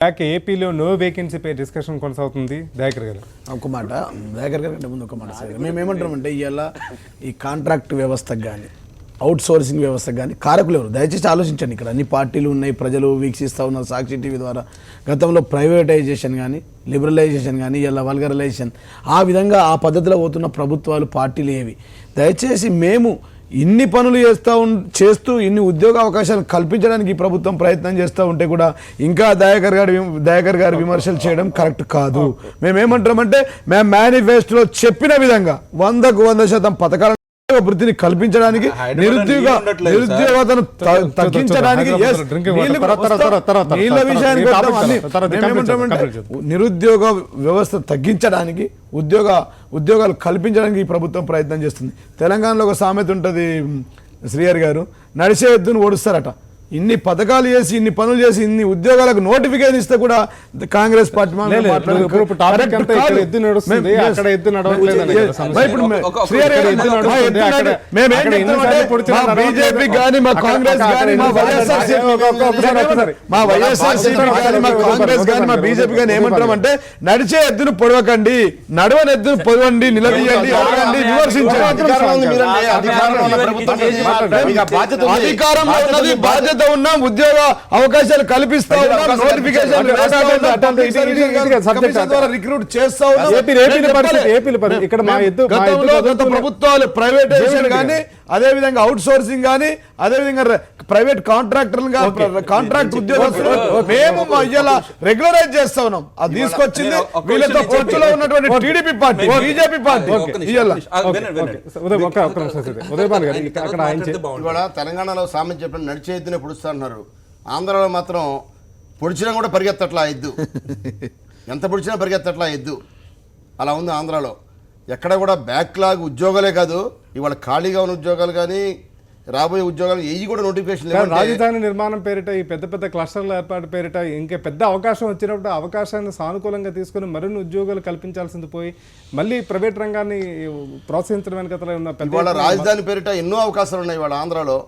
ఏపీలో no వేకెన్సీపై discussion కొనసాగుతుంది. దయాకర్ గారు ఒక మాట, దయాకర్ గారు అంటే ముందు ఒక మాట సార్, మేము ఏమంటామంటే ఇవాళ ఈ కాంట్రాక్ట్ వ్యవస్థకు కానీ అవుట్ సోర్సింగ్ వ్యవస్థకు కానీ కారకులు ఎవరు? దయచేసి ఆలోచించండి. ఇక్కడ అన్ని పార్టీలు ఉన్నాయి, ప్రజలు వీక్షిస్తూ ఉన్నారు సాక్షి టీవీ ద్వారా. గతంలో ప్రైవేటైజేషన్ కానీ లిబరలైజేషన్ కానీ ఇలా వల్గరలైజేషన్ ఆ విధంగా ఆ పద్ధతిలో పోతున్న ప్రభుత్వాలు పార్టీలు ఏవి? దయచేసి మేము ఇన్ని పనులు చేస్తూ ఇన్ని ఉద్యోగ అవకాశాలు కల్పించడానికి ఈ ప్రభుత్వం ప్రయత్నం చేస్తూ ఉంటే కూడా ఇంకా దయాకర్ గారి విమర్శలు చేయడం కరెక్ట్ కాదు. మేమేమంటామంటే మేము మేనిఫెస్టోలో చెప్పిన విధంగా 100% పథకాలను వృత్తిని కల్పించడానికి, నిరుద్యోగతను తగ్గించడానికి, నిరుద్యోగ వ్యవస్థ తగ్గించడానికి, ఉద్యోగాలు కల్పించడానికి ఈ ప్రభుత్వం ప్రయత్నం చేస్తుంది. తెలంగాణలో ఒక సామెత ఉంటుంది శ్రీహరి గారు, నడిచే ఎద్దును ఓడుస్తారట. ఇన్ని పథకాలు చేసి ఇన్ని పనులు చేసి ఇన్ని ఉద్యోగాలకు నోటిఫికేషన్ ఇస్తే కూడా కాంగ్రెస్ పార్టీ బీజేపీ కానీ మా కాంగ్రెస్ కానీ మా కాంగ్రెస్ కానీ మా బీజేపీ కానీ ఏమంటామంటే నడిచే ఎద్దును పొడవకండి, నడవని ఎద్దును పొడవండి, నిలదీయండి, అడగండి, విమర్శించండి. అధికారంలో ఉన్నది, బాధ్యత ఉన్నాం, ఉద్యోగ అవకాశాలు కల్పిస్తా ఉన్నాం, నోటిఫికేషన్ రిక్రూట్ చేస్తా ఉన్నాం. గత ప్రభుత్వాలు ప్రైవేటైజేషన్ కానీ, అదే విధంగా అవుట్ సోర్సింగ్ కానీ, అదే విధంగా ప్రైవేట్ కాంట్రాక్ట్ ఉద్యోగస్తులు మేము ఇలా రెగ్యులరైజ్ చేస్తా ఉన్నాం. అది తీసుకొచ్చింది వీళ్ళతో పొత్తులో ఉన్నటువంటి టీడీపీ పార్టీ, బీజేపీ పార్టీ. ఇవాళ తెలంగాణలో సామెత చెప్పిన నడిచే ఎద్దునే పొడుస్తా అన్నారు. ఆంధ్రాలో మాత్రం పొడిచినా కూడా పరిగెత్తట్లా ఎద్దు, ఎంత పొడిచినా పరిగెత్తట్లా ఎద్దు. అలా ఉంది ఆంధ్రాలో. ఎక్కడ కూడా బ్యాక్లాగ్ ఉద్యోగాలే కాదు, ఇవాళ ఖాళీగా ఉన్న ఉద్యోగాలు కానీ రాబోయే ఉద్యోగాలు ఏవి కూడా నోటిఫికేషన్. రాజధాని నిర్మాణం పేరిట, ఈ పెద్ద పెద్ద క్లస్టర్ల ఏర్పాటు పేరిట ఇంకా పెద్ద అవకాశం వచ్చినప్పుడు అవకాశాన్ని సానుకూలంగా తీసుకుని మరిన్ని ఉద్యోగాలు కల్పించాల్సింది పోయి మళ్ళీ ప్రైవేట్ రంగాన్ని ప్రోత్సహించడం వెనకతలో ఉన్న ఇవాళ రాజధాని పేరిట ఎన్నో అవకాశాలు ఉన్నాయి ఇవాళ ఆంధ్రాలో.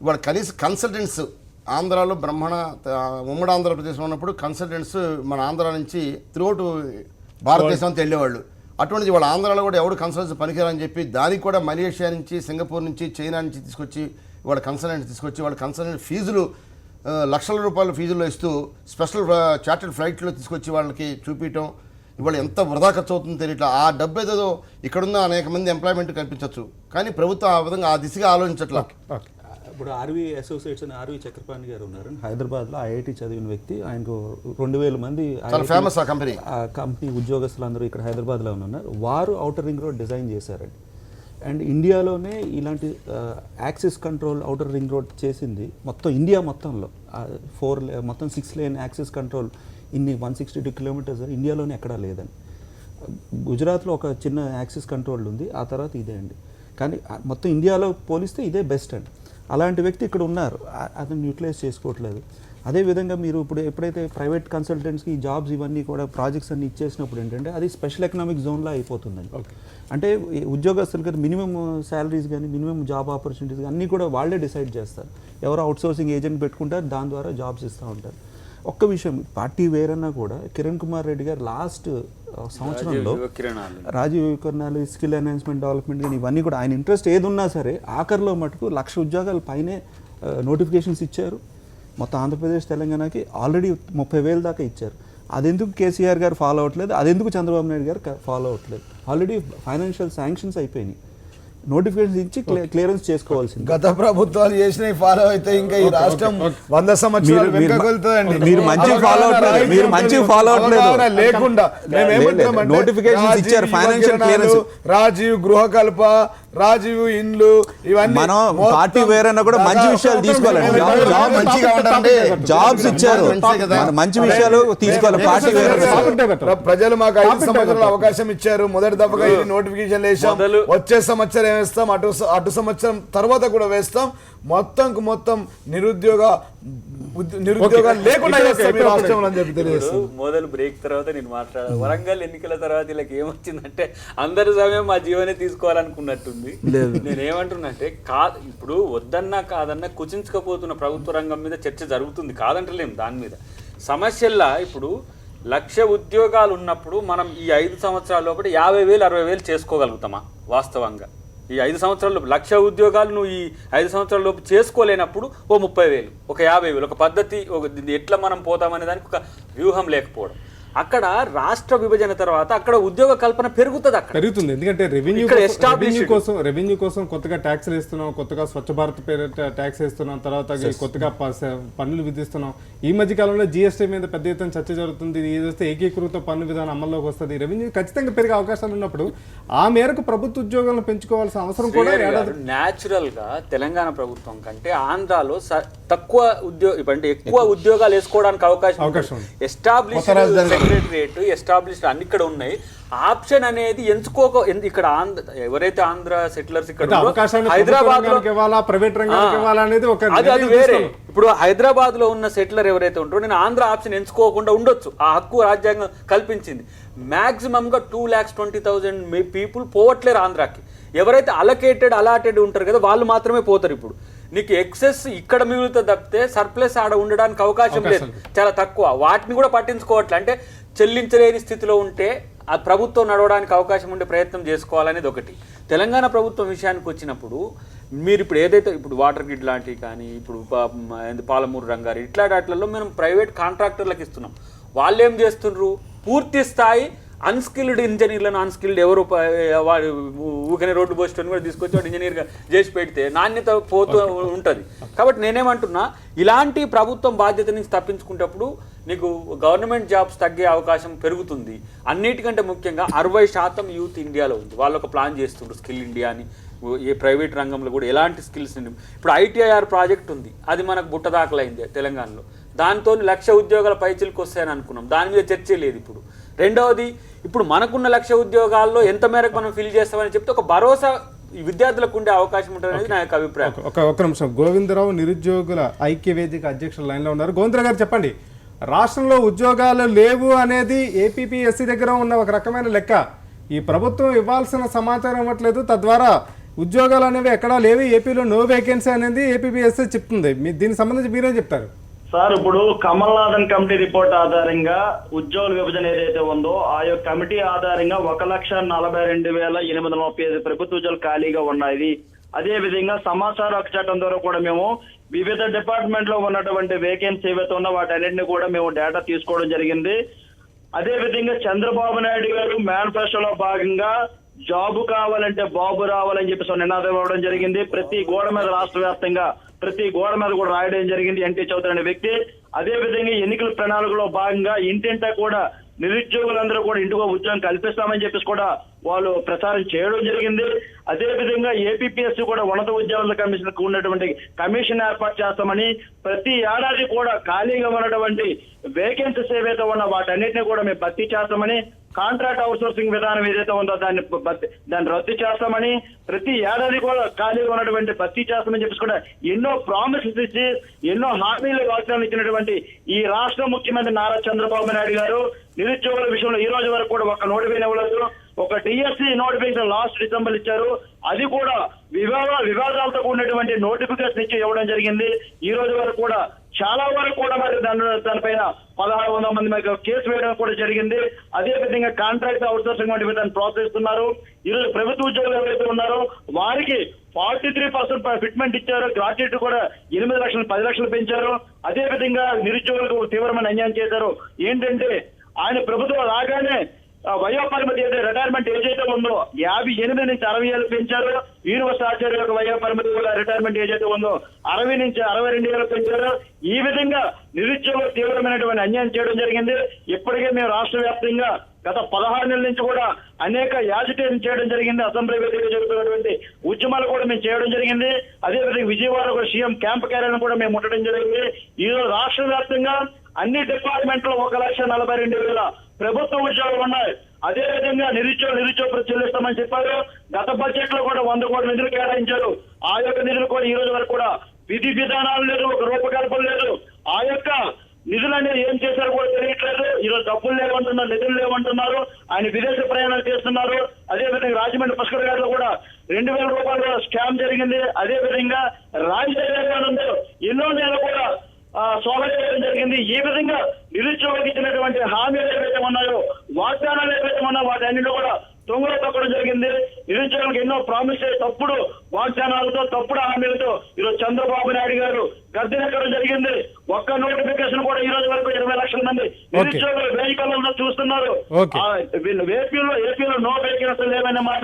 ఇవాళ కనీస కన్సల్టెంట్స్ ఆంధ్రాలో ఉమ్మడి ఆంధ్రప్రదేశ్లో ఉన్నప్పుడు కన్సల్టెంట్స్ మన ఆంధ్ర నుంచి త్రూఅవుట్ భారతదేశం అంతా వెళ్ళేవాళ్ళు. అటువంటిది వాళ్ళ ఆంధ్రాలో కూడా ఎవడు కన్సల్టెన్సీ పనికిరాని చెప్పి దానికి కూడా మలేషియా నుంచి, సింగపూర్ నుంచి, చైనా నుంచి తీసుకొచ్చి వాళ్ళ కన్సల్టెంట్ తీసుకొచ్చి వాళ్ళ కన్సల్టెంట్ ఫీజులు లక్షల రూపాయల ఫీజుల్లో ఇస్తూ స్పెషల్ చార్టర్డ్ ఫ్లైట్లో తీసుకొచ్చి వాళ్ళకి చూపించడం ఇవాళ ఎంత వృధా ఖర్చు అవుతుందో తెలియట్లా. ఆ డబ్బు ఏదో ఇక్కడున్న అనేక మంది ఎంప్లాయ్మెంట్ కల్పించవచ్చు, కానీ ప్రభుత్వం ఆ విధంగా ఆ దిశగా ఆలోచించట్లా. ఇప్పుడు ఆర్వీ అసోసియేట్స్ అని ఆర్వీ చక్రపాణి గారు ఉన్నారు, హైదరాబాద్లో ఐఐటి చదివిన వ్యక్తి. ఆయనకు 2000 మంది ఫేమస్ ఆ కంపెనీ ఉద్యోగస్తులు అందరూ ఇక్కడ హైదరాబాద్లో ఉన్నారు. వారు ఔటర్ రింగ్ రోడ్ డిజైన్ చేశారండి. అండ్ ఇండియాలోనే ఇలాంటి axis control outer ring road చేసింది మొత్తం ఇండియా మొత్తంలో. మొత్తం 6 లేన్ యాక్సిస్ కంట్రోల్ ఇన్ని 162 కిలోమీటర్స్ ఇండియాలోనే ఎక్కడా లేదండి. గుజరాత్లో ఒక చిన్న యాక్సిస్ కంట్రోల్ ఉంది, ఆ తర్వాత ఇదే అండి. కానీ మొత్తం ఇండియాలో పోలిస్తే ఇదే బెస్ట్ అండి. అలాంటి వ్యక్తి ఇక్కడ ఉన్నారు, అతను యూటిలైజ్ చేసుకోవట్లేదు. అదేవిధంగా మీరు ఇప్పుడు ఎప్పుడైతే ప్రైవేట్ కన్సల్టెంట్స్కి జాబ్స్ ఇవన్నీ కూడా ప్రాజెక్ట్స్ అన్ని ఇచ్చేసినప్పుడు ఏంటంటే అది స్పెషల్ ఎకనామిక్ జోన్లో అయిపోతుందండి. అంటే ఉద్యోగస్తులకి మినిమం శాలరీస్ కానీ మినిమం జాబ్ ఆపర్చునిటీస్ అన్నీ కూడా వాళ్ళే డిసైడ్ చేస్తారు. ఎవరో అవుట్సోర్సింగ్ ఏజెంట్ పెట్టుకుంటారు, దాని ద్వారా జాబ్స్ ఇస్తూ ఉంటారు. ఒక్క విషయం, పార్టీ వేరన్నా కూడా కిరణ్ కుమార్ రెడ్డి గారు లాస్ట్ సంవత్సరంలో రాజీవ్ యువకిరణాలు, స్కిల్ ఎన్హాన్స్మెంట్ డెవలప్మెంట్ కానీ ఇవన్నీ కూడా ఆయన ఇంట్రెస్ట్ ఏది ఉన్నా సరే ఆఖరిలో మటుకు 1,00,000 ఉద్యోగాల పైనే నోటిఫికేషన్స్ ఇచ్చారు. మొత్తం ఆంధ్రప్రదేశ్ తెలంగాణకి ఆల్రెడీ 30,000 దాకా ఇచ్చారు. అదెందుకు కేసీఆర్ గారు ఫాలో అవ్వట్లేదు, అదెందుకు చంద్రబాబు నాయుడు గారు ఫాలో అవ్వట్లేదు? ఆల్రెడీ ఫైనాన్షియల్ శాంక్షన్స్ అయిపోయినాయి, నోటిఫికేషన్ ఇచ్చి క్లియరెన్స్ చేసుకోవాల్సింది. గత ప్రభుత్వాలు చేసినవి ఫాలో అయితే ఇంకా ఈ రాష్ట్రం 100 సంవత్సరాలు మీరు మంచి ఫాలో అవ్వట్లేదు, మీరు మంచి ఫాలో అవ్వట్లేదు. లేకుండా నోటిఫికేషన్ ఇచ్చారు, ఫైనాన్షియల్ క్లియరెన్స్, రాజీవ్ గృహకల్ప, రాజీవ్ ఇండ్లు, ఇవన్నీ పార్టీ వేరైనా కూడా మంచి విషయాలు తీసుకోవాలండి. జాబ్స్ ఇచ్చారు, మంచి విషయాలు తీసుకోవాలి. పార్టీ వేరే ప్రజలు మాకు 5 సంవత్సరాల అవకాశం ఇచ్చారు, మొదటి దఫగా నోటిఫికేషన్ వేసాం, వచ్చే సంవత్సరం వేస్తాం, అటు సంవత్సరం తర్వాత కూడా వేస్తాం. మొత్తం నిరుద్యోగాలు లేకుండా మొదలు బ్రేక్ తర్వాత నేను మాట్లాడాను. వరంగల్ ఎన్నికల తర్వాత వీళ్ళకి ఏమొచ్చిందంటే అందరి సమయం మా జీవనే తీసుకోవాలనుకున్నట్టుంది. నేనేమంటున్నంటే ఇప్పుడు వద్దన్నా కాదన్నా కుచించకపోతున్న ప్రభుత్వ రంగం మీద చర్చ జరుగుతుంది, కాదంటలేం దాని మీద. సమస్యల్లా ఇప్పుడు 1,00,000 ఉద్యోగాలు ఉన్నప్పుడు మనం ఈ 5 సంవత్సరాల లోపల 50,000 60,000 చేసుకోగలుగుతామా? వాస్తవంగా ఈ 5 సంవత్సరాల లోపు 1,00,000 ఉద్యోగాలు నువ్వు ఈ 5 సంవత్సరాల లోపు చేసుకోలేనప్పుడు ఓ 30,000 ఒక 50,000 ఒక పద్ధతి, ఎట్లా మనం పోతామనే దానికి ఒక వ్యూహం లేకపోవడం. అక్కడ రాష్ట్ర విభజన తర్వాత అక్కడ ఉద్యోగ కల్పన పెరుగుతుంది, అక్కడ పెరుగుతుంది. ఎందుకంటే రెవెన్యూ కోసం కొత్తగా ట్యాక్స్లు వేస్తున్నాం, కొత్తగా స్వచ్ఛ భారత్ పేరిట ట్యాక్స్ వేస్తున్నాం, తర్వాత కొత్తగా పన్నులు విధిస్తున్నాం. ఈ మధ్య కాలంలో జిఎస్టీ మీద పెద్ద ఎత్తున చర్చ జరుగుతుంది. ఇది వస్తే ఏకీకృత పన్ను విధానం అమల్లోకి వస్తుంది. రెవెన్యూ ఖచ్చితంగా పెరిగే అవకాశాలు ఉన్నప్పుడు ఆ మేరకు ప్రభుత్వ ఉద్యోగాలను పెంచుకోవాల్సిన అవసరం కూడా న్యాచురల్ గా తెలంగాణ ప్రభుత్వం కంటే ఆంధ్రాలో తక్కువ అంటే ఎక్కువ ఉద్యోగాలు వేసుకోవడానికి అవకాశం ఎస్టాబ్లిష్ సెక్రటరియట్ ఎస్టాబ్లిష్డ్ అన్ని ఇక్కడ ఉన్నాయి. ఆప్షన్ అనేది ఇక్కడ ఎవరైతే ఆంధ్ర సెటిలర్స్ ఇక్కడ హైదరాబాద్ లో ప్రైవేట్ రంగానికి అది వేరే. ఇప్పుడు హైదరాబాద్ లో ఉన్న సెటిలర్ ఎవరైతే ఉంటారో నేను ఆంధ్ర ఆప్షన్ ఎంచుకోకుండా ఉండొచ్చు, ఆ హక్కు రాజ్యాంగం కల్పించింది. మాక్సిమం గా 2,20,000 పీపుల్ పోవట్లేరు ఆంధ్రాకి. ఎవరైతే అలాటెడ్ ఉంటారు కదా వాళ్ళు మాత్రమే పోతారు. ఇప్పుడు నీకు ఎక్సెస్ ఇక్కడ మిగులుతుంది తప్పితే సర్ప్లస్ ఆడ ఉండడానికి అవకాశం లేదు, చాలా తక్కువ. వాటిని కూడా పట్టించుకోవట్లే. అంటే చెల్లించలేని స్థితిలో ఉంటే ఆ ప్రభుత్వం నడవడానికి అవకాశం ఉండే ప్రయత్నం చేసుకోవాలనేది ఒకటి. తెలంగాణ ప్రభుత్వం విషయానికి వచ్చినప్పుడు మీరు ఇప్పుడు ఏదైతే ఇప్పుడు వాటర్ గ్రిడ్ లాంటివి కానీ ఇప్పుడు పాలమూరు రంగారు ఇట్లాంటి వాటిల్లో మనం ప్రైవేట్ కాంట్రాక్టర్లకు ఇస్తున్నాం. వాళ్ళు ఏం చేస్తున్నారు? పూర్తి స్థాయి అన్స్కిల్డ్ ఇంజనీర్లను అన్స్కిల్డ్ ఎవరు ఊకనే రోడ్డు పోస్టర్ని కూడా తీసుకొచ్చి వాడు ఇంజనీర్గా చేసి పెడితే నాణ్యత పోతూ ఉంటుంది. కాబట్టి నేనేమంటున్నా, ఇలాంటి ప్రభుత్వం బాధ్యత నుంచి తప్పించుకునేటప్పుడు నీకు గవర్నమెంట్ జాబ్స్ తగ్గే అవకాశం పెరుగుతుంది. అన్నిటికంటే ముఖ్యంగా 60% యూత్ ఇండియాలో ఉంది. వాళ్ళు ఒక ప్లాన్ చేస్తుండ్రు స్కిల్ ఇండియా అని. ఏ ప్రైవేట్ రంగంలో కూడా ఎలాంటి స్కిల్స్ ఇప్పుడు ఐటీఐఆర్ ప్రాజెక్ట్ ఉంది, అది మనకు బుట్టదాఖలైంది తెలంగాణలో. దాంతో 1,00,000 ఉద్యోగాల పైచిలకు వస్తాయని అనుకున్నాం, దాని మీద చర్చే లేదు. ఇప్పుడు రెండవది, ఇప్పుడు మనకున్న 1,00,000 ఉద్యోగాల్లో ఎంత మేరకు మనం ఫిల్ చేస్తామని చెప్తే ఒక భరోసా ఈ విద్యార్థులకు ఉండే అవకాశం ఉంటుంది అనేది నా యొక్క అభిప్రాయం. ఒక నిమిషం, గోవిందరావు నిరుద్యోగుల ఐక్య వేదిక అధ్యక్షుల లైన్లో ఉన్నారు. గోవిందరావు గారు చెప్పండి, రాష్ట్రంలో ఉద్యోగాలు లేవు అనేది ఏపీపీఎస్సీ దగ్గర ఉన్న ఒక రకమైన లెక్క. ఈ ప్రభుత్వం ఇవ్వాల్సిన సమాచారం ఇవ్వట్లేదు, తద్వారా ఉద్యోగాలు అనేవి ఎక్కడా లేవు, ఏపీలో నో వేకెన్సీ అనేది ఏపీపీఎస్సీ చెప్తుంది. దీనికి సంబంధించి మీరేం చెప్తారు? సార్, ఇప్పుడు కమల్నాథన్ కమిటీ రిపోర్ట్ ఆధారంగా ఉద్యోగుల విభజన ఏదైతే ఉందో ఆ యొక్క కమిటీ ఆధారంగా 1,42,835 ప్రభుత్వ ఉద్యోగాలు ఖాళీగా ఉన్నాయి. అదే విధంగా సమాచార హక్కు చట్టం ద్వారా కూడా మేము వివిధ డిపార్ట్మెంట్ లో ఉన్నటువంటి వేకెన్సీ ఏవైతే ఉన్నా వాటన్నిటిని కూడా మేము డేటా తీసుకోవడం జరిగింది. అదే విధంగా చంద్రబాబు నాయుడు గారు మేనిఫెస్టోలో భాగంగా జాబు కావాలంటే బాబు రావాలని చెప్పేసి నినాదం ఇవ్వడం జరిగింది. ప్రతి గోడ మీద రాష్ట్ర వ్యాప్తంగా ప్రతి గోడ మీద కూడా రాయడం జరిగింది ఎన్టీ చౌదరి అనే వ్యక్తి. అదే విధంగా ఎన్నికల ప్రణాళికలో భాగంగా ఇంటింటా కూడా నిరుద్యోగులందరూ కూడా ఇంటికో ఉద్యోగం కల్పిస్తామని చెప్పేసి కూడా వాళ్ళు ప్రచారం చేయడం జరిగింది. అదే విధంగా ఏపీపీఎస్సీ కూడా ఉన్నత ఉద్యోగుల కమిషన్ కు ఉన్నటువంటి కమిషన్ ఏర్పాటు చేస్తామని, ప్రతి ఏడాది కూడా ఖాళీగా ఉన్నటువంటి వేకెన్సీస్ ఏవైతే ఉన్నా వాటన్నిటిని కూడా మేము భర్తీ చేస్తామని, కాంట్రాక్ట్ అవుట్సోర్సింగ్ విధానం ఏదైతే ఉందో దాన్ని రద్దు చేస్తామని, ప్రతి ఏడాది కూడా ఖాళీగా ఉన్నటువంటి భర్తీ చేస్తామని చెప్పేసి కూడా ఎన్నో ప్రామిసెస్ ఇచ్చి ఎన్నో హామీలు వాగ్దానాలు ఇచ్చినటువంటి ఈ రాష్ట్ర ముఖ్యమంత్రి నారా చంద్రబాబు నాయుడు గారు నిరుద్యోగుల విషయంలో ఈ రోజు వరకు కూడా ఒక నోటిఫికేషన్ ఇవ్వలేదు. ఒక టీఎస్సీ నోటిఫికేషన్ లాస్ట్ డిసెంబర్ ఇచ్చారు, అది కూడా వివాదాలతో కూడినటువంటి నోటిఫికేషన్ ఇచ్చి ఇవ్వడం జరిగింది. ఈ రోజు వరకు కూడా చాలా వరకు కూడా మరి దానిపైన 1,600 మంది మీద కేసు వేయడం కూడా జరిగింది. అదే విధంగా కాంట్రాక్ట్ అవుట్సోర్సింగ్ వంటి విధాన్ని ప్రోత్సహిస్తున్నారు. ఈరోజు ప్రభుత్వ ఉద్యోగులు ఎవరైతే ఉన్నారో వారికి 43% ఫిట్మెంట్ ఇచ్చారు. గ్రాడ్యుయేట్ కూడా 8 లక్షలు 10 లక్షలు పెంచారు. అదే విధంగా నిరుద్యోగులకు తీవ్రమైన అన్యాయం చేశారు. ఏంటంటే ఆయన ప్రభుత్వం రాగానే వయోపరిమితి ఏదైతే రిటైర్మెంట్ ఏజ్ అయితే ఉందో 58 నుంచి 60 ఏళ్ళు పెంచారు. యూనివర్సిటీ ఆచార్యుల యొక్క వయోపరిమితి కూడా రిటైర్మెంట్ ఏజ్ అయితే ఉందో 60 నుంచి 62 ఏళ్ళు పెంచారు. ఈ విధంగా నిరుద్యోగులు తీవ్రమైనటువంటి అన్యాయం చేయడం జరిగింది. ఇప్పటికే మేము రాష్ట్ర వ్యాప్తంగా గత 16 నెలల నుంచి కూడా అనేక యాజిటేషన్ చేయడం జరిగింది. అసెంబ్లీ వేదికగా జరుగుతున్నటువంటి ఉద్యమాలు కూడా మేము చేయడం జరిగింది. అదేవిధంగా విజయవాడ కూడా సీఎం క్యాంప్ కార్యాలయం కూడా మేము ఉండడం జరిగింది. ఈ రోజు రాష్ట్ర వ్యాప్తంగా అన్ని డిపార్ట్మెంట్లో 1,42,000 ప్రభుత్వ ఉద్యోగాలు ఉన్నాయి. అదే విధంగా నిరుద్యోగ చెల్లిస్తామని చెప్పారు. గత బడ్జెట్ లో కూడా 100 కోట్ల నిధులు కేటాయించారు. ఆ యొక్క నిధులు కూడా ఈ రోజు వరకు కూడా విధి విధానాలు లేదు, ఒక రూపకల్పన లేదు. ఆ యొక్క నిధులు అనేది ఏం చేశారు కూడా తెలియట్లేదు. ఈరోజు డబ్బులు లేవంటున్నారు, నిధులు లేవంటున్నారు. ఆయన విదేశ ప్రయాణాలు చేస్తున్నారు. అదే విధంగా రాజమండ్రి పుష్కర్ గారిలో కూడా 2,000 రూపాయలు స్కామ్ జరిగింది. అదే విధంగా రాజధాని ఎన్నో నెలలు కూడా స్వాగతం చేయడం జరిగింది. ఈ విధంగా నిరుద్యోగులకు ఇచ్చినటువంటి హామీలు ఏవైతే ఉన్నాయో, వాగ్దానాలు ఏవైతే ఉన్నాయో వాటి అన్నింటిలో కూడా తొంగలో తొక్కడం జరిగింది. నిరుద్యోగులకు ఎన్నో ప్రామిస్ తప్పుడు వాగ్దానాలతో, తప్పుడు హామీలతో ఈరోజు చంద్రబాబు నాయుడు గారు గద్దెనెక్కడం జరిగింది. ఒక్క నోటిఫికేషన్ కూడా ఈ రోజు వరకు 20 లక్షల మంది నిరుద్యోగులు వేదికల్లో చూస్తున్నారు. ఏపీలో నో వేకెన్సీ లేవనే మాట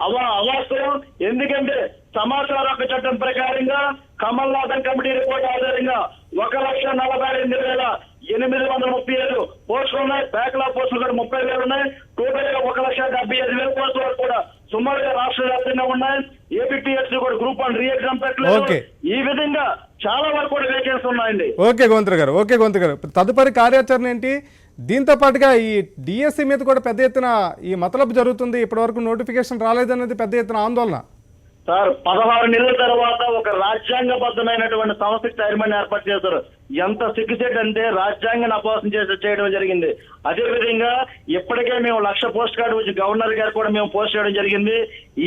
అవాస్తవం. ఎందుకంటే సమాచార హక్కు చట్టం ప్రకారంగా కమల్నాథన్ కమిటీ రిపోర్ట్ ఆధారంగా 1,40,837 పోస్టులు ఉన్నాయి. బ్యాక్లాగ్ పోస్టులు కూడా 30,000 ఉన్నాయి. టోటల్ గా 1,75,000 పోస్టుల వరకు కూడా సుమారుగా రాష్ట్ర వ్యాప్తంగా ఉన్నాయి. ఏపీఎస్సీ కూడా గ్రూప్ 1 రీ ఎగ్జామ్ పెట్టలేదు. ఈ విధంగా చాలా వరకు కూడా వేకెన్సీ ఉన్నాయండి. ఓకే గోంత్ర గారు, తదుపరి కార్యాచరణ ఏంటి? దీంతో పాటుగా ఈ డిఎస్సి మీద కూడా పెద్ద ఎత్తున ఈ మతలబు జరుగుతుంది. ఇప్పటివరకు నోటిఫికేషన్ రాలేదనేది పెద్ద ఎత్తున ఆందోళన. సార్ 16 నెలల తర్వాత ఒక రాజ్యాంగబద్ధమైనటువంటి సంస్థకి చైర్మన్ ఏర్పాటు చేశారు. ఎంత సిగ్గుసేట్ అంటే రాజ్యాంగాన్ని అపవాసం చేయడం జరిగింది. అదే విధంగా ఇప్పటికే మేము 1,00,000 పోస్ట్ కార్డు వచ్చి గవర్నర్ గారు కూడా మేము పోస్ట్ చేయడం జరిగింది.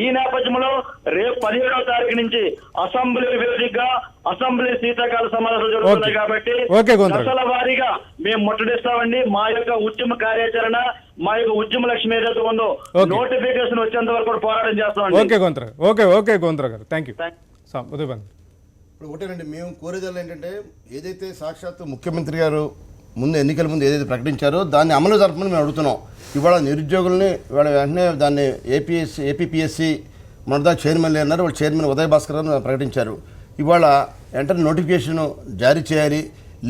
ఈ నేపథ్యంలో రేపు 17వ తారీఖు నుంచి అసెంబ్లీ వేదికగా అసెంబ్లీ శీతాకాల సమావేశాలు జరుగుతున్నాయి కాబట్టి దశల వారీగా మేము ముట్టడిస్తామండి. మా యొక్క ఉద్యమ కార్యాచరణ, మా యొక్క ఉద్యమ లక్ష్యం ఏదైతే ఉందో నోటిఫికేషన్ వచ్చేంత వరకు కూడా పోరాటం చేస్తామండి. ఓకే గోంత్ర గారు, థ్యాంక్ యూ. ఇప్పుడు ఒకటేనండి, మేము కోరేదల్లా ఏంటంటే ఏదైతే సాక్షాత్తు ముఖ్యమంత్రి గారు ముందు ఎన్నికల ముందు ఏదైతే ప్రకటించారో దాన్ని అమలు జరపమని మేము అడుగుతున్నాం. ఇవాళ నిరుద్యోగుల్ని ఇవాళ వెంటనే దాన్ని ఏపీపీఎస్సీ మొదట చైర్మన్ అన్నారు. వాళ్ళు చైర్మన్ ఉదయ్ భాస్కర్ గారు ప్రకటించారు. ఇవాళ వెంటనే నోటిఫికేషన్ జారీ చేయాలి.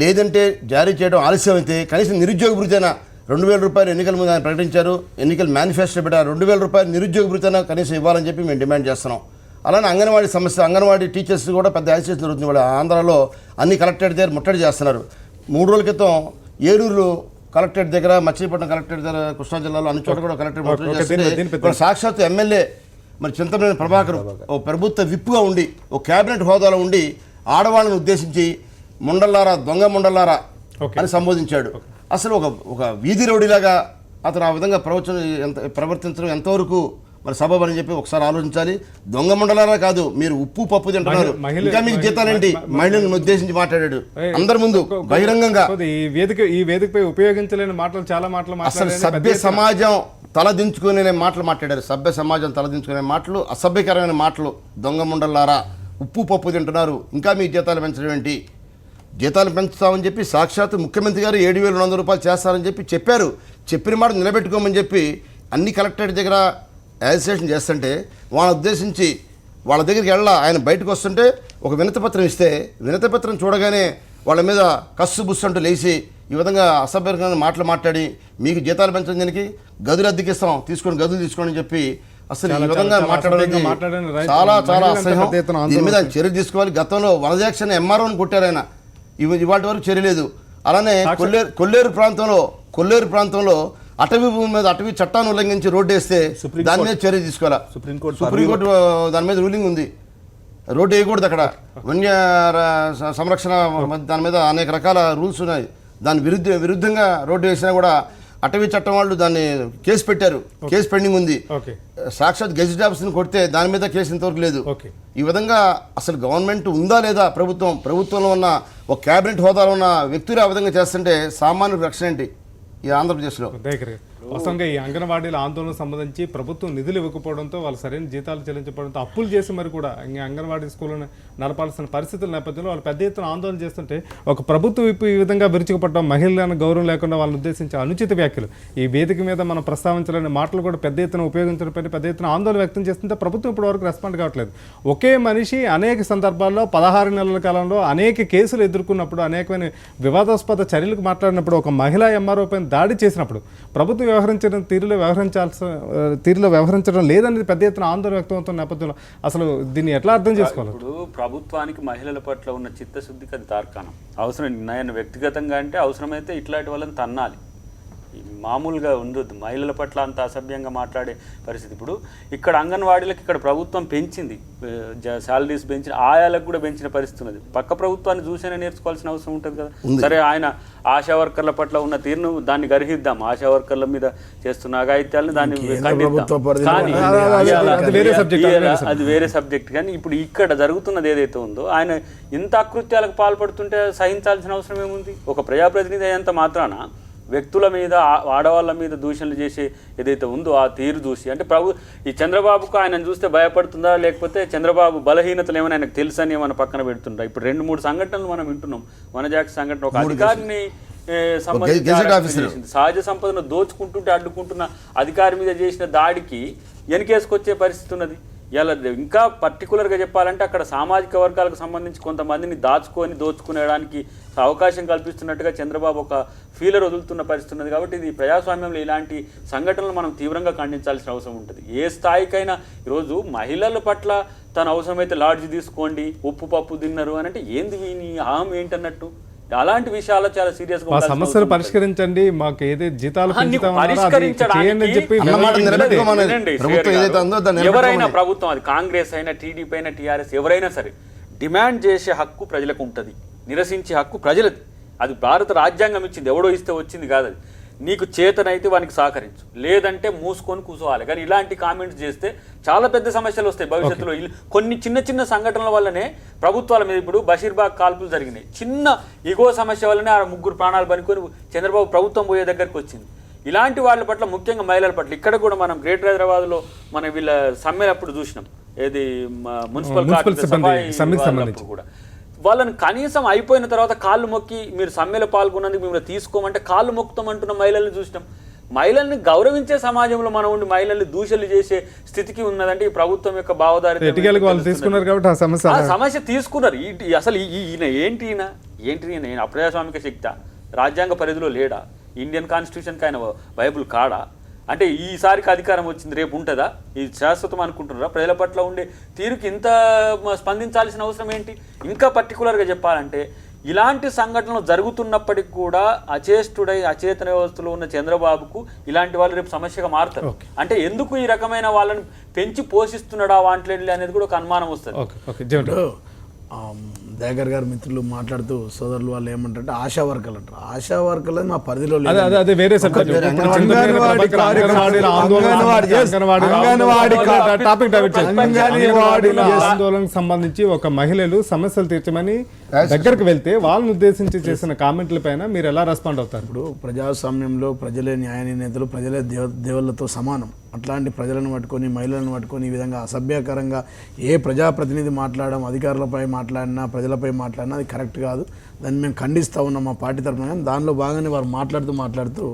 లేదంటే జారీ చేయడం ఆలస్యం అయితే కనీసం నిరుద్యోగ భృతైనా 2,000 రూపాయలు ఎన్నికల ముందు ఆయన ప్రకటించారు. ఎన్నికల మేనిఫెస్టో పెట్టారు. 2,000 రూపాయలు నిరుద్యోగ భృతైనా కనీసం ఇవ్వాలని చెప్పి మేము డిమాండ్ చేస్తున్నాం. అలానే అంగన్వాడీ సమస్య, అంగన్వాడీ టీచర్స్ కూడా పెద్ద యాక్సిడెంట్ జరుగుతుంది. వాళ్ళు ఆంధ్రాలో అన్ని కలెక్టరేట్ దగ్గర ముట్టడి చేస్తున్నారు. 3 రోజుల క్రితం ఏలూరు కలెక్టరేట్ దగ్గర, మచిలీపట్నం కలెక్టరేట్ దగ్గర, కృష్ణా జిల్లాలో అన్ని చోట్ల కూడా కలెక్టరేట్ ముట్టడి చేస్తే సాక్షాత్తు ఎమ్మెల్యే మరి చింతమనేని ప్రభాకర్ ఓ ప్రభుత్వ విప్పుగా ఉండి, ఓ క్యాబినెట్ హోదాలో ఉండి ఆడవాళ్ళని ఉద్దేశించి ముండల్లారా, దొంగ ముండల్లారా అని సంబోధించాడు. అసలు ఒక వీధి రౌడీలాగా అతను ఆ విధంగా ప్రవర్తించడం ఎంతవరకు మరి సబబ్ అని చెప్పి ఒకసారి ఆలోచించాలి. దొంగ మండలారా కాదు, మీరు ఉప్పు పప్పు తింటున్నారు, ఇంకా మీకు జీతాలేంటి? మహిళలను ఉద్దేశించి మాట్లాడాడు అందరి ముందు బహిరంగంగా. ఈ వేదికపై ఉపయోగించలేని మాటలు, చాలా మాటలు అసలు సభ్య సమాజం తలదించుకునే మాటలు మాట్లాడారు. సభ్య సమాజం తలదించుకునే మాటలు, అసభ్యకరమైన మాటలు. దొంగ మండలారా, ఉప్పు పప్పు తింటున్నారు, ఇంకా మీ జీతాలు పెంచడం ఏంటి? జీతాలు పెంచుతామని చెప్పి సాక్షాత్తు ముఖ్యమంత్రి గారు 7,200 రూపాయలు చేస్తారని చెప్పి చెప్పారు. చెప్పిన మాట నిలబెట్టుకోమని చెప్పి అన్ని కలెక్టరేట్ దగ్గర యాజిటేషన్ చేస్తుంటే వాళ్ళని ఉద్దేశించి వాళ్ళ దగ్గరికి ఆయన బయటకు వస్తుంటే ఒక వినతిపత్రం ఇస్తే వినతిపత్రం చూడగానే వాళ్ళ మీద కస్సు బుస్సు అంటూ లేచి ఈ విధంగా అసభ్యకరమైన మాటలు మాట్లాడి, మీకు జీతాలు పెంచడం దానికి గదులు అద్దెకిస్తాం, గదులు తీసుకోండి అని చెప్పి అసలు ఈ విధంగా మాట్లాడడం చాలా చాలా అసహ్యం. దీని మీద చర్య తీసుకోవాలి. గతంలో వనజాక్షన్ ఎంఆర్ఓని కొట్టారు ఆయన, ఇవాటి వరకు చర్య లేదు. అలానే కొల్లేరు ప్రాంతంలో అటవీ భూమి మీద అటవీ చట్టాన్ని ఉల్లంఘించి రోడ్డు వేస్తే దాని మీద చర్య తీసుకోవాలా. సుప్రీంకోర్టు దాని మీద రూలింగ్ ఉంది. రోడ్డు వేయకూడదు అక్కడ. వన్య సంరక్షణ దాని మీద అనేక రకాల రూల్స్ ఉన్నాయి. దాని విరుద్ధంగా రోడ్డు వేసినా కూడా అటవీ చట్టం వాళ్ళు దాన్ని కేసు పెట్టారు. కేసు పెండింగ్ ఉంది. సాక్షాత్ గెజిట్ ఆఫీస్ని కొడితే దాని మీద కేసు ఇంతవరకు లేదు. ఈ విధంగా అసలు గవర్నమెంట్ ఉందా లేదా, ప్రభుత్వంలో ఉన్న ఒక క్యాబినెట్ హోదాలో ఉన్న వ్యక్తులు ఆ విధంగా చేస్తుంటే సామాన్యుల రక్షణ ఏంటి ఈ ఆంధ్రప్రదేశ్లో? వాస్తవంగా ఈ అంగన్వాడీల ఆందోళనకు సంబంధించి ప్రభుత్వం నిధులు ఇవ్వకపోవడంతో, వాళ్ళు సరైన జీతాలు చెల్లించకపోవడంతో అప్పులు చేసి మరి కూడా అంగన్వాడీ స్కూళ్ళను నడపాల్సిన పరిస్థితుల నేపథ్యంలో వాళ్ళు పెద్ద ఎత్తున ఆందోళన చేస్తుంటే ఒక ప్రభుత్వ విప్పు ఈ విధంగా విరుచుకుపడడం, మహిళలను గౌరవం లేకుండా వాళ్ళని ఉద్దేశించి అనుచిత వ్యాఖ్యలు, ఈ వేదిక మీద మనం ప్రస్తావించాలనే మాటలు కూడా పెద్ద ఎత్తున ఉపయోగించడంపై పెద్ద ఎత్తున ఆందోళన వ్యక్తం చేస్తుంటే ప్రభుత్వం ఇప్పటి వరకు రెస్పాండ్ కావట్లేదు. ఒకే మనిషి అనేక సందర్భాల్లో 16 నెలల కాలంలో అనేక కేసులు ఎదుర్కొన్నప్పుడు, అనేకమైన వివాదాస్పద చర్యలకు మాట్లాడినప్పుడు, ఒక మహిళా ఎంఆర్ఓ పైన దాడి చేసినప్పుడు ప్రభుత్వం వ్యవహరించడం తీరులో వ్యవహరించడం లేదనేది పెద్ద ఎత్తున ఆందోళన వ్యక్తం అవుతున్న నేపథ్యంలో అసలు దీన్ని ఎట్లా అర్థం చేసుకోవాలి? ఇప్పుడు ప్రభుత్వానికి మహిళల పట్ల ఉన్న చిత్తశుద్ధికి అది తార్కాణం. అవసరం నేను వ్యక్తిగతంగా అంటే అవసరమైతే ఇట్లాంటి వాళ్ళని తన్నాలి. మామూలుగా ఉండొద్దు. మహిళల పట్ల అంత అసభ్యంగా మాట్లాడే పరిస్థితి. ఇప్పుడు ఇక్కడ అంగన్వాడీలకు ఇక్కడ ప్రభుత్వం పెంచింది, శాలరీస్ పెంచిన, ఆయాలకు కూడా పెంచిన పరిస్థితి ఉన్నది. పక్క ప్రభుత్వాన్ని చూసేనే నేర్చుకోవాల్సిన అవసరం ఉంటుంది కదా. సరే, ఆయన ఆశా వర్కర్ల పట్ల ఉన్న తీరును దాన్ని గర్హిద్దాం, ఆశా వర్కర్ల మీద చేస్తున్న అఘాయిత్యాలను దాన్ని ఖండిద్దాం. కానీ అది వేరే సబ్జెక్ట్. కానీ ఇప్పుడు ఇక్కడ జరుగుతున్నది ఏదైతే ఉందో, ఆయన ఇంత అకృత్యాలకు పాల్పడుతుంటే సహించాల్సిన అవసరం ఏముంది? ఒక ప్రజాప్రతినిధి అయ్యేంత మాత్రాన వ్యక్తుల మీద, ఆడవాళ్ళ మీద దూషణలు చేసే ఏదైతే ఉందో ఆ తీరు చూసి, అంటే ఈ చంద్రబాబుకు ఆయన చూస్తే భయపడుతుందా, లేకపోతే చంద్రబాబు బలహీనతలు ఏమైనా ఆయనకు తెలుసని ఏమైనా పక్కన పెడుతుందా? ఇప్పుడు 2-3 సంఘటనలు మనం వింటున్నాం. వనజాక్షి సంఘటన, ఒక అధికారిని సంబంధించి సహజ సంపదను దోచుకుంటుంటే అడ్డుకుంటున్న అధికారి మీద చేసిన దాడికి వెనకేసుకొచ్చే పరిస్థితి ఉన్నది. ఇలా ఇంకా పర్టికులర్గా చెప్పాలంటే అక్కడ సామాజిక వర్గాలకు సంబంధించి కొంతమందిని దోచుకునేడానికి అవకాశం కల్పిస్తున్నట్టుగా చంద్రబాబు ఒక ఫీలర్ వదులుతున్న పరిస్థితి ఉన్నది. కాబట్టి ఇది ప్రజాస్వామ్యంలో ఇలాంటి సంఘటనలు మనం తీవ్రంగా ఖండించాల్సిన అవసరం ఉంటుంది. ఏ స్థాయికైనా ఈరోజు మహిళల పట్ల తన అవసరమైతే లాడ్జి తీసుకోండి, ఉప్పు పప్పు తిన్నారు అని అంటే ఏంది వీని అహం ఏంటన్నట్టు? అలాంటి విషయాలు చాలా సీరియస్ గా సమస్యలు పరిష్కరించండి, మాకు ఏదైతే జీతాలు ఎవరైనా ప్రభుత్వం, అది కాంగ్రెస్ అయినా, టీడీపీ అయినా, టీఆర్ఎస్ ఎవరైనా సరే, డిమాండ్ చేసే హక్కు ప్రజలకు ఉంటుంది, నిరసించే హక్కు ప్రజలది. అది భారత రాజ్యాంగం ఇచ్చింది, ఎవడో ఇస్తే వచ్చింది కాదు. అది నీకు చేతనైతే వానికి సహకరించు, లేదంటే మూసుకొని కూర్చోవాలి. కానీ ఇలాంటి కామెంట్స్ చేస్తే చాలా పెద్ద సమస్యలు వస్తాయి భవిష్యత్తులో. కొన్ని చిన్న చిన్న సంఘటనల వల్లనే ప్రభుత్వాల మీద, ఇప్పుడు బషీర్బాగ్ కాల్పులు జరిగినాయి, చిన్న ఇగో సమస్య వల్లనే ఆ 3 ప్రాణాలు పనుకొని చంద్రబాబు ప్రభుత్వం పోయే దగ్గరికి వచ్చింది. ఇలాంటి వాళ్ళ పట్ల, ముఖ్యంగా మహిళల పట్ల, ఇక్కడ కూడా మనం గ్రేటర్ హైదరాబాద్లో మనం వీళ్ళ సమ్మెలప్పుడు చూసినాం, ఏది మున్సిపల్ కూడా వాళ్ళని కనీసం అయిపోయిన తర్వాత కాళ్ళు మొక్కి మీరు సమ్మెలో పాల్గొన్నందుకు మిమ్మల్ని తీసుకోమంటే కాళ్ళు మొక్కుతామంటున్న మహిళల్ని చూసినాం. మహిళల్ని గౌరవించే సమాజంలో మనం ఉండి మహిళల్ని దూషలు చేసే స్థితికి ఉన్నదంటే ఈ ప్రభుత్వం యొక్క భావదారి సమస్య తీసుకున్నారు. అసలు ఈయన ఏంటి అప్రజాస్వామిక శక్తి, రాజ్యాంగ పరిధిలో లేడా, ఇండియన్ కాన్స్టిట్యూషన్కి ఆయన బైబుల్ కాడా? అంటే ఈసారికి అధికారం వచ్చింది, రేపు ఉంటుందా? ఇది శాశ్వతం అనుకుంటున్నారా? ప్రజల పట్ల ఉండే తీరుకి ఇంత స్పందించాల్సిన అవసరం ఏంటి? ఇంకా పర్టికులర్గా చెప్పాలంటే, ఇలాంటి సంఘటనలు జరుగుతున్నప్పటికి కూడా అచేష్టుడై అచేతన వ్యవస్థలో ఉన్న చంద్రబాబుకు ఇలాంటి వాళ్ళు రేపు సమస్యగా మారుతారు. అంటే ఎందుకు ఈ రకమైన వాళ్ళని పెంచి పోషిస్తున్నాడా వాంట్లేడ్లీ అనేది కూడా ఒక అనుమానం వస్తుంది. దయాకర్ గారు మిత్రులు మాట్లాడుతూ సోదరులు వాళ్ళు ఏమంటారంటే ఆశా వర్కర్లు అంటారు. ఆశా వర్కర్లు మా పరిధిలో ఆందోళనకు సంబంధించి ఒక మహిళలు సమస్యలు తీర్చమని దగ్గరకు వెళ్తే వాళ్ళని ఉద్దేశించి చేసిన కామెంట్ల పైన మీరు ఎలా రెస్పాండ్ అవుతారు? ఇప్పుడు ప్రజాస్వామ్యంలో ప్రజలే న్యాయ నిర్ణేతలు, ప్రజలే దేవుళ్ళతో సమానం. అట్లాంటి ప్రజలను పట్టుకొని, మహిళలను పట్టుకొని ఈ విధంగా అసభ్యకరంగా ఏ ప్రజాప్రతినిధి మాట్లాడడం, అధికారులపై మాట్లాడినా, ప్రజలపై మాట్లాడినా అది కరెక్ట్ కాదు. దాన్ని మేము ఖండిస్తూ ఉన్నాం మా పార్టీ తరఫున. దానిలో భాగంగానే వారు మాట్లాడుతూ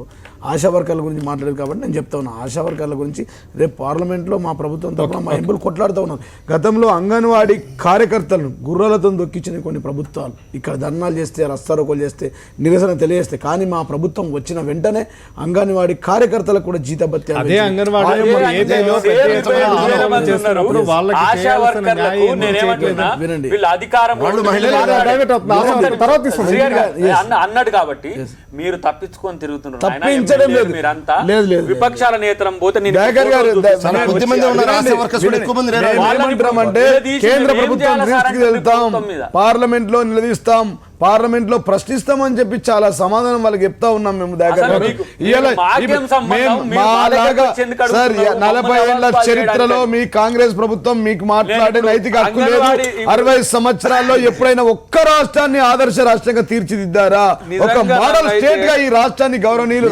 ఆశా వర్కర్ల గురించి మాట్లాడారు. కాబట్టి నేను చెప్తా ఉన్నాను, ఆశా వర్కర్ల గురించి రేపు పార్లమెంట్లో మా ప్రభుత్వం తరఫున మా ఎంపీలు కొట్లాడుతూ ఉన్నారు. గతంలో అంగన్వాడీ కార్యకర్తలను గుర్రాలతో దొక్కించిన కొన్ని ప్రభుత్వాలు ఇక్కడ ధర్నాలు చేస్తే, రస్తారోకోలు చేస్తే, నిరసన తెలియజేస్తే, కానీ మా ప్రభుత్వం వచ్చిన వెంటనే అంగన్వాడీ కార్యకర్తలకు కూడా జీతభత్యాలు అన్నాడు. కాబట్టి మీరు తప్పించుకొని తిరుగుతున్నారు. విపక్షాల నేతరం పోతే కేంద్ర ప్రభుత్వం వెళ్తాం, పార్లమెంట్ లో నిలదీస్తాం, పార్లమెంట్ లో ప్రశ్నిస్తామని చెప్పి చాలా సమాధానం వాళ్ళకి చెప్తా ఉన్నాం. మేము 40 ఏళ్ల చరిత్రలో మీ కాంగ్రెస్ ప్రభుత్వం మీకు మాట్లాడే నైతిక హక్కు లేదు. 60 సంవత్సరాల్లో ఎప్పుడైనా ఒక్క రాష్ట్రాన్ని ఆదర్శ రాష్ట్రంగా తీర్చిదిద్దారా? ఒక మోడల్ స్టేట్ గా ఈ రాష్ట్రాన్ని గౌరవనీయులు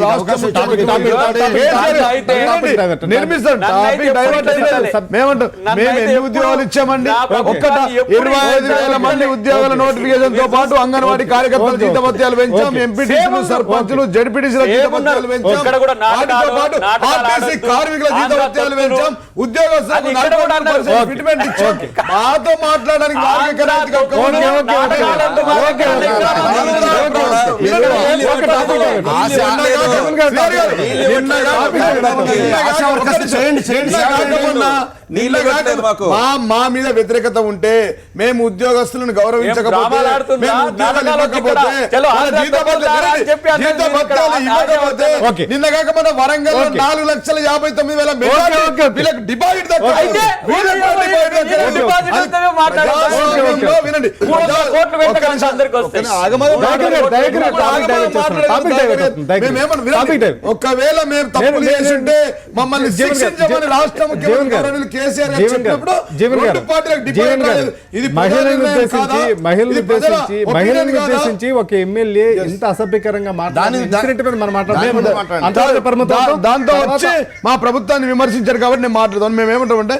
మేము ఎన్ని ఉద్యోగాలు ఇచ్చామండి? 25,000 మంది ఉద్యోగాల నోటిఫికేషన్ తో పాటు అంగన్వాడీ కార్యకర్తల జీతభత్యాలు పెంచాం, ఎంపీటీసీలు, సర్పంచులు, జడ్పీటీసీల జీతభత్యాలు పెంచాం, ఆర్టీసీ కార్మికుల కార్మికుల జీతభత్యాలు పెంచాం, ఉద్యోగస్తులకు 40% ఫిట్మెంట్ ఇచ్చాం. మాతో మాట్లాడడానికి మా మీద వ్యతిరేకత ఉంటే, మేము ఉద్యోగస్తులను గౌరవించకపోతే, మేము ఉద్యోగాలు ఇవ్వకపోతే, జీతభత్యాలు ఇవ్వకపోతే, నిన్న కాక మన వరంగల్ 4,59,000 వీళ్ళకి డిపాజిట్ ఒకవేళ మేము తప్పులు చేస్తుంటే మమ్మల్ని శిక్షించమని రాష్ట్ర ముఖ్యమంత్రి కేసీఆర్ గారు చెప్పినప్పుడు రెండు పార్టీలకు డిపాజిట్ రాలేదు. ఇది మహిళలను ఉద్దేశించి ఒక ఎమ్మెల్యే ఎంత అసభ్యకరంగా దాంతో వచ్చి మా ప్రభుత్వాన్ని విమర్శించారు కాబట్టి నేను మాట్లాడతాను. మేము ఏమంటామంటే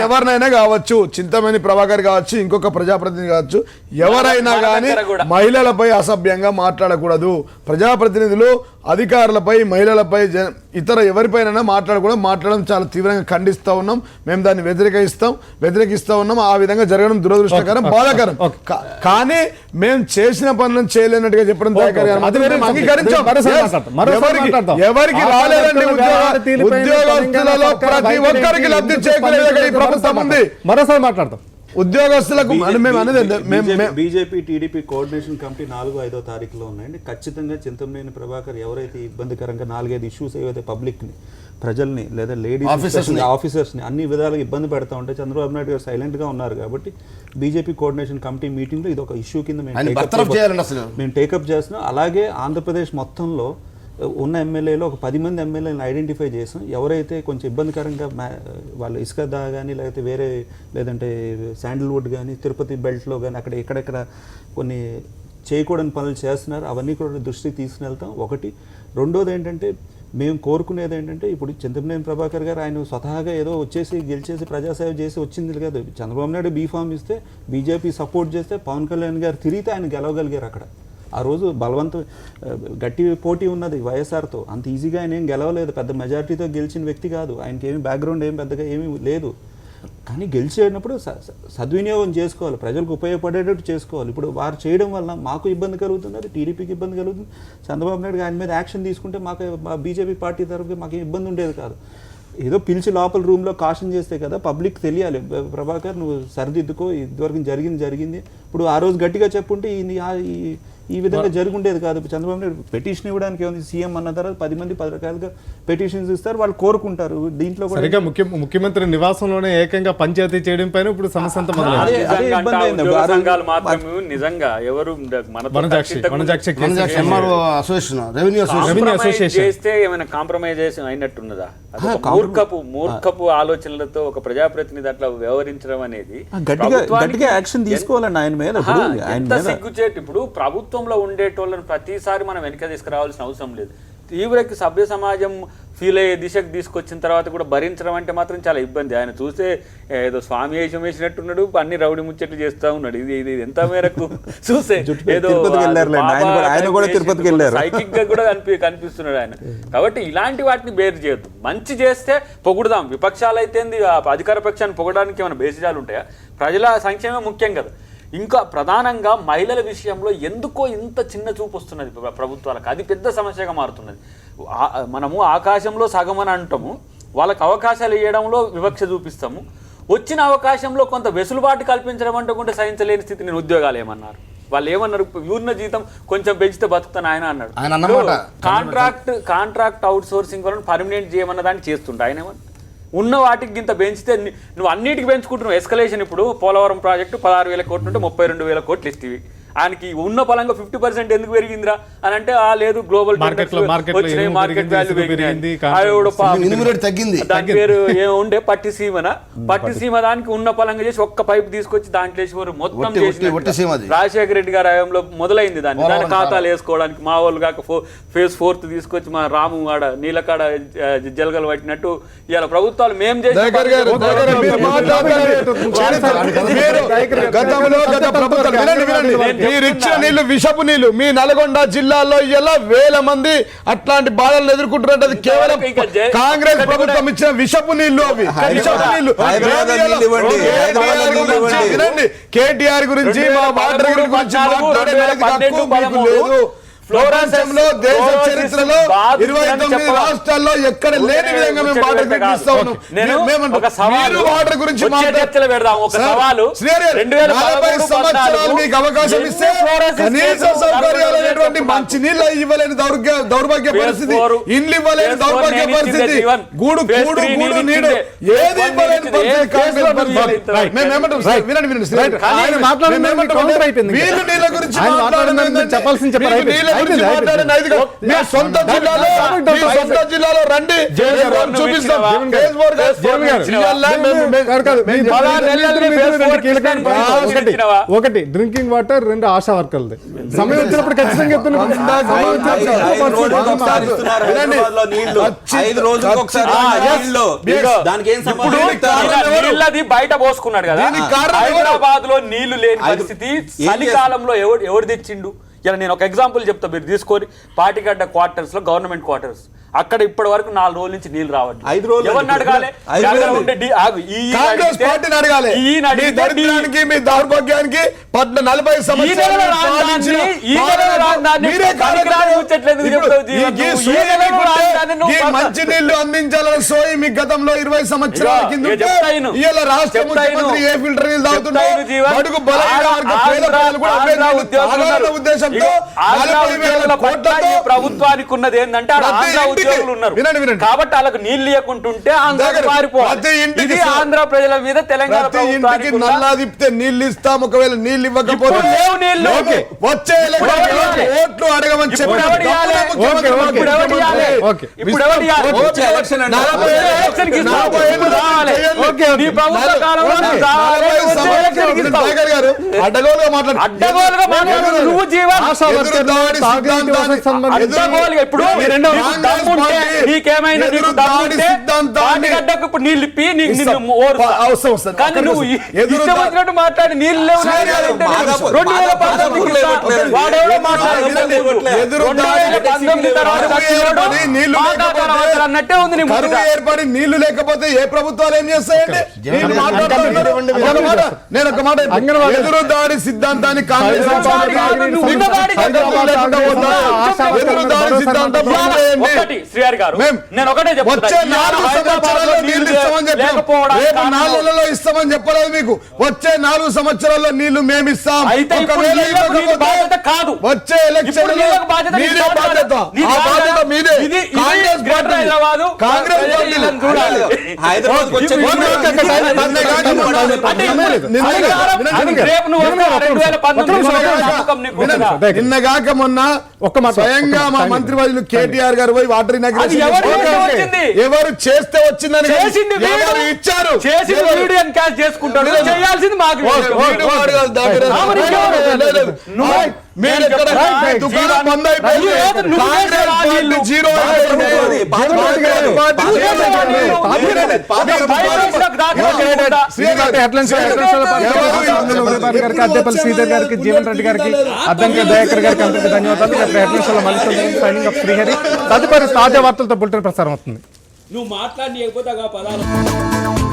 ఎవరినైనా కావచ్చు, చింతమనేని ప్రభాకర్ కావచ్చు, ఇంకొక ప్రజాప్రతినిధి కావచ్చు, ఎవరైనా కానీ మహిళలపై అసభ్యంగా మాట్లాడకూడదు. ప్రజాప్రతినిధులు అధికారులపై, మహిళలపై, ఇతర ఎవరిపైన మాట్లాడడం చాలా తీవ్రంగా ఖండిస్తూ ఉన్నాం. మేము దాన్ని వ్యతిరేకిస్తూ ఉన్నాం. ఆ విధంగా జరగడం దురదృష్టకరం, బాధాకరం. కానీ మేము చేసిన పనులను చేయలేనట్టుగా చెప్పడం ఎవరికి రాలేదండి. ఉద్యోగస్తులలో ప్రతి ఒక్కరికి లబ్ధి చేకూరేది ఈ ప్రభుత్వం ఉంది. మరోసారి మాట్లాడతాం. ఉద్యోగస్తులకు బీజేపీ టీడీపీ కోఆర్డినేషన్ కమిటీ 4-5 తారీఖులో ఉన్నాయండి. ఖచ్చితంగా చింతమనేని ప్రభాకర్ ఎవరైతే ఇబ్బందికరంగా 4-5 ఇష్యూస్ ఏవైతే పబ్లిక్ని, ప్రజల్ని లేదా లేడీస్ ఆఫీసర్స్ని అన్ని విధాలుగా ఇబ్బంది పెడతా ఉంటే చంద్రబాబు నాయుడు గారు సైలెంట్గా ఉన్నారు కాబట్టి బీజేపీ కోఆర్డినేషన్ కమిటీ మీటింగ్లో ఇది ఒక ఇష్యూ కింద మేము టేకప్ చేస్తున్నాం. అలాగే ఆంధ్రప్రదేశ్ మొత్తంలో ఉన్న ఎమ్మెల్యేలు ఒక 10 మంది ఎమ్మెల్యేలను ఐడెంటిఫై చేసాం. ఎవరైతే కొంచెం ఇబ్బందికరంగా వాళ్ళు ఇసుక కానీ లేదంటే శాండిల్వుడ్ కానీ, తిరుపతి బెల్ట్లో కానీ అక్కడ ఎక్కడెక్కడ కొన్ని చేయకూడని పనులు చేస్తున్నారు, అవన్నీ కూడా దృష్టికి తీసుకుని ఒకటి. రెండోది ఏంటంటే మేము కోరుకునేది ఏంటంటే, ఇప్పుడు చింతమనేని ప్రభాకర్ గారు ఆయన స్వతహాగా ఏదో వచ్చేసి గెలిచేసి ప్రజాసేవ చేసి వచ్చింది కాదు. చంద్రబాబు నాయుడు బీఫామ్ ఇస్తే, బీజేపీ సపోర్ట్ చేస్తే, పవన్ కళ్యాణ్ గారు తిరిగితే ఆయన గెలవగలిగారు. అక్కడ ఆ రోజు గట్టి పోటీ ఉన్నది వైఎస్ఆర్తో. అంత ఈజీగా ఆయన ఏం గెలవలేదు, పెద్ద మెజారిటీతో గెలిచిన వ్యక్తి కాదు. ఆయనకి ఏమి బ్యాక్గ్రౌండ్ ఏం పెద్దగా ఏమీ లేదు. కానీ గెలిచేటప్పుడు సద్వినియోగం చేసుకోవాలి, ప్రజలకు ఉపయోగపడేటట్టు చేసుకోవాలి. ఇప్పుడు వారు చేయడం వల్ల మాకు ఇబ్బంది కలుగుతుంది, టీడీపీకి ఇబ్బంది కలుగుతుంది. చంద్రబాబు నాయుడు ఆయన మీద యాక్షన్ తీసుకుంటే మాకు బీజేపీ పార్టీ తరఫున మాకు ఇబ్బంది ఉండేది కాదు. ఏదో పిలిచి లోపల రూమ్లో కాషన్ చేస్తే కదా పబ్లిక్ తెలియాలి, ప్రభాకర్ నువ్వు సరిదిద్దుకో, ఇదివరకు జరిగింది. ఇప్పుడు ఆ రోజు గట్టిగా చెప్పుంటే ఈ విధంగా జరుగుండేది కాదు. చంద్రబాబు నాయుడు పెటిషన్ ఇవ్వడానికి ఏముంది, సీఎం అన్న తర్వాత 10 మంది 10 రకాలుగా పెటిషన్స్ ఇస్తారు, వాళ్ళు కోరుకుంటారు. దీంట్లో కూడా ముఖ్యమంత్రి నివాసంలోనే ఏకంగా పంచాయతీ చేయడం పైన ఇప్పుడు సమస్య అంతా చేస్తే ఏమైనా కాంప్రమైజేషన్ అయినట్టున్నదా? మూర్ఖపు ఆలోచనలతో ఒక ప్రజాప్రతినిధి అట్లా వ్యవహరించడం అనేది గట్టిగా యాక్షన్ తీసుకోవాలండి ఆయన మీద. ఎంత సిగ్గుచేటు. ఇప్పుడు ప్రభుత్వంలో ఉండేటోళ్ళని ప్రతిసారి మనం వెనక తీసుకురావాల్సిన అవసరం లేదు. తీవ్రకి సభ్య సమాజం ఫీల్ అయ్యే దిశకు తీసుకొచ్చిన తర్వాత కూడా భరించడం అంటే మాత్రం చాలా ఇబ్బంది. ఆయన చూస్తే ఏదో స్వామి వేషం వేసినట్టున్నాడు, అన్ని రౌడీ ముచ్చట్లు చేస్తూ ఉన్నాడు. ఇది ఎంత మేరకు చూస్తే ఏదో సైకిక్ గా కూడా కనిపిస్తున్నాడు ఆయన. కాబట్టి ఇలాంటి వాటిని బేరు చేయొద్దు. మంచి చేస్తే పొగుడుదాం. విపక్షాలు అయితే అధికార పక్షాన్ని పొగడానికి ఏమైనా బేసిజాలు ఉంటాయా? ప్రజల సంక్షేమం ముఖ్యం కదా. ఇంకా ప్రధానంగా మహిళల విషయంలో ఎందుకో ఇంత చిన్న చూపు వస్తున్నది ప్రభుత్వాలకు. అది పెద్ద సమస్యగా మారుతున్నది. మనము ఆకాశంలో సగం అని అంటాము, వాళ్ళకి అవకాశాలు ఇవ్వడంలో వివక్ష చూపిస్తాము. వచ్చిన అవకాశంలో కొంత వెసులుబాటు కల్పించడం అంటుకుంటే సహించలేని స్థితి. నేను ఉద్యోగాలు ఏమన్నారు, వాళ్ళు ఏమన్నారు, ఊరిన జీతం కొంచెం పెంచితే బతుకుతాను ఆయన అన్నాడు. కాంట్రాక్ట్ అవుట్ సోర్సింగ్ వలన పర్మనెంట్ చేయమన్న దాన్ని చేస్తుండే ఆయన. ఏమన్నా ఉన్న వాటికి ఇంత పెంచితే నువ్వు అన్నిటికి పెంచుకుంటున్నావు. ఎస్కలేషన్ ఇప్పుడు పోలవరం ప్రాజెక్టు 16,000 కోట్లు ఉంటే 32,000 కోట్లు ఇస్తేవి. ఆయనకి ఉన్న పరంగా 50% ఎందుకు పెరిగిందిరా అని అంటే లేదు, గ్లోబల్ మార్కెట్ వాల్యూ పెరిగింది. దాని పేరు ఏముండే పట్టిసీమన. పట్టిసీమ దానికి ఉన్న పరంగా చేసి ఒక్క పైపు తీసుకొచ్చి దాంట్లో మొత్తం చేసి రాజశేఖర రెడ్డి గారి హయాంలో మొదలైంది. దాని ఖాతాలు వేసుకోవడానికి మా వాళ్ళు కాక ఫేజ్ 4 తీసుకొచ్చి మా రాము ఆడ నీలకాడ జలగలు పట్టినట్టు ఇవాళ ప్రభుత్వాలు మేము చేసి మీరు ఇచ్చిన నీళ్లు విషపు నీళ్లు. మీ నల్గొండ జిల్లాలో ఇలా వేల మంది అట్లాంటి బాధలను ఎదుర్కొంటున్నట్టు అది కేవలం ఇంకా కాంగ్రెస్ ప్రభుత్వం ఇచ్చిన విషపు నీళ్లు. అవి విషపు నీళ్లు. వినండి, కేటీఆర్ గురించి మా వాటర్ గురించి మాట్లాడడానికి హక్కు మీకు లేదు. ప్రపంచంలో దేశ చరిత్రలో 29 రాష్ట్రాల్లో ఎక్కడ లేని విధంగా మేము వాటర్ గురించి వాటర్ గురించి సంవత్సరాలు మీకు అవకాశం ఇస్తే కనీస సౌకర్యాలు అనేటువంటి మంచి నీళ్ళు ఇవ్వలేని దౌర్భాగ్య పరిస్థితి, ఇండ్లు ఇవ్వలేని దౌర్భాగ్య పరిస్థితి, గూడు గూడు గూడు నీడు ఏది ఇవ్వలేని పరిస్థితి. మేమేమంటాం సార్, వినండి వీళ్ళు నీళ్ళ గురించి చెప్పాల్సింది చెప్పాలి. మీ సొంత జిల్లాలో రండి, చూపిస్తాం. ఒకటి డ్రింకింగ్ వాటర్, 2 ఆశా వర్కర్లు. సమయం వచ్చినప్పుడు ఖచ్చితంగా బయట పోసుకున్నాడు కదా. హైదరాబాద్ లో నీళ్లు లేని పరిస్థితి చలికాలంలో ఎవరు తెచ్చిండు? ఇలా నేను ఒక ఎగ్జాంపుల్ చెప్తా, మీరు తీసుకొని పాటిగడ్డ క్వార్టర్స్ లో గవర్నమెంట్ క్వార్టర్స్ అక్కడ ఇప్పటి వరకు 4 రోజుల నుంచి నీళ్లు రావట్లేదు. ఎవరిని అడగాలి? మీ దౌర్భాగ్యానికి 40 సంవత్సరాలు మంచి నీళ్లు అందించాలని సోయి మీ గతంలో 20 సంవత్సరాల కింద రాష్ట్ర ముఖ్యమంత్రి ఏ ఫిల్టర్ నీళ్ళు తాగుతున్నారు ఉద్దేశంతో ప్రభుత్వానికి ఉన్నది ఏంటంటే ఉద్యోగులు ఉన్నారు కాబట్టి వాళ్ళకు నీళ్లు లేకుంటుంటే ఇది ఆంధ్ర ప్రజల మీద తెలంగాణ నల్లా తిప్పితే నీళ్లు ఇస్తాం. ఒకవేళ నీళ్లు ఇవ్వకపోతే వచ్చే ఓట్లు అడగమని చెప్పి అడ్డగోలుగా మాట్లాడు. నువ్వు జీవన్ నీకేమైనా ఇప్పుడు నీళ్ళు ఇప్పి మాట్లాడి నీళ్ళు లేవు అన్నట్టే ఉంది. ఏర్పడి నీళ్లు లేకపోతే ఏ ప్రభుత్వాలు ఏం చేస్తాయండి? నేను ఒక మాట, ఎదురు దాడి సిద్ధాంతాన్ని కాంగ్రెస్ ఇస్తామని చెప్పలేదు మీకు. వచ్చే 4 సంవత్సరాల్లో నీళ్లు మేము ఇస్తాం. కాదు వచ్చే ఎలక్షన్ బాధ్యత మీదే. నిన్నగాక మొన్న స్వయంగా మా మంత్రి వర్యులు కేటీఆర్ గారు పోయి వాటర్ ఇనాగ్రేషన్ ఎవరు చేస్తే వచ్చిందని ఎవరు ఇచ్చారు చేయాల్సింది మాకు. మీరు ఎక్కడ దుకాణం బంద్ అయిపోయింది. జీరో శ్రీధర్ గారికి, జీవన్ రెడ్డి గారికి, అద్దంకి దయాకర్ గారికి అందరికీ ధన్యవాదాలు. శ్రీహరి తదుపరి తాజా వార్తలతో బులెటిన్ ప్రసారం అవుతుంది. నువ్వు మాట్లాడి పదాలు